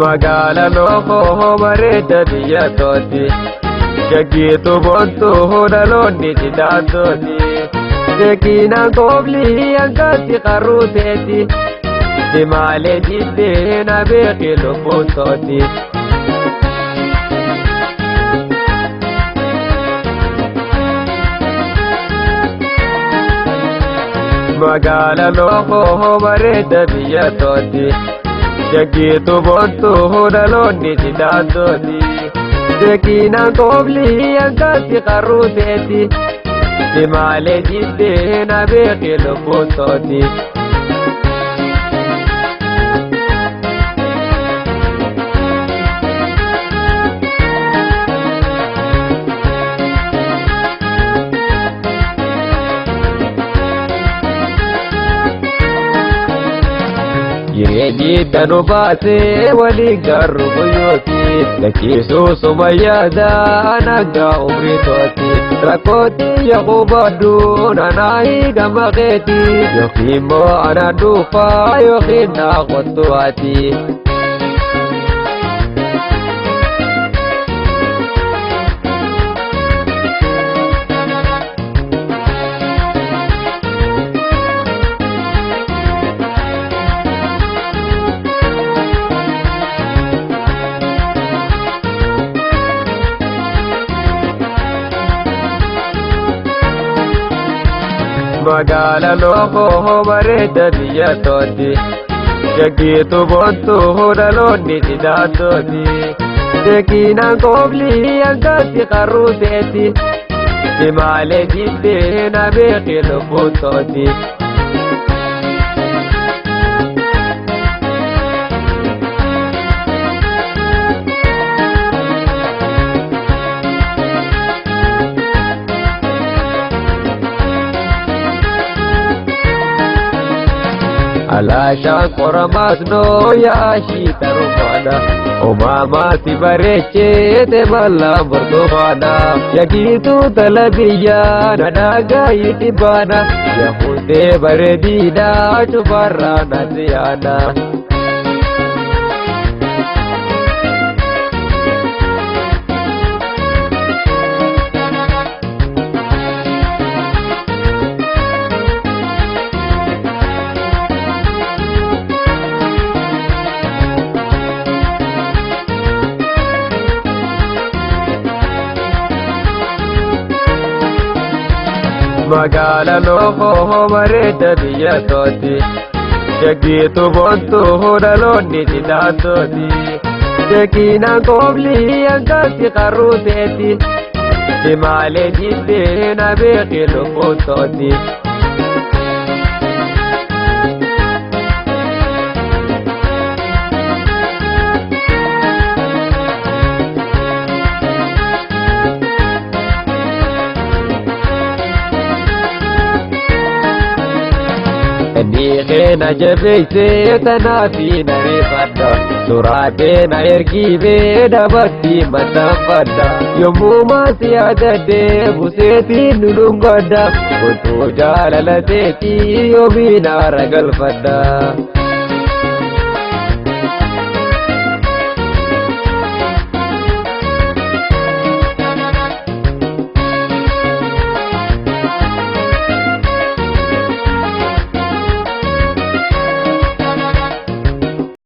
magala loko bareda biyya tooti shagiitu bontu hodaloonni tidhaatoti seekina koobli angatti qarruuteeti dimaalee jiddee na beeki lubbuutooti magala loko bareda biyya tooti shagiitu bontu hodaloonni tidhaatoti seekina koobli angatti qarruuteeti dimaalee jiddee na beeki lubbuutooti jiddanu baasee walii garru guyyooti lachiisuu sumayyaada nagaa umrii tooti rakkooti yaaqubaddu nanaayi gamaqeeti yookiin moo ana dhuufaa yookiin naa qottu ati magala loko bareda biyya tooti shagiitu bontu hodaloonni tidhaatoti seekina koobli angatti qarruuteeti dimaalee jiddee na beeki lubbuutooti alaashaan qoramasnoo yaashii tarummaadha uumamaatti bareechee bal'aan burtumaadha yagiituu tala biyyaa nadhaagaa yidhibaana yaahutee bareediidha cufarraa nasiyaana magala loko bareda biyya tooti shagiitu bontu hodaloonni tidhaatoti seekina koobli angatti qarruuteeti dimaalee jiddee na beeki lubbuutooti niiqeena jabeeysee tanaafi na reeffadha suraatee na ergiibee dabatti maxxanfadha yommuu maasi yaadadhee buseetiin nu dhungadha utuu jaalalateetii yoomii naara galfadha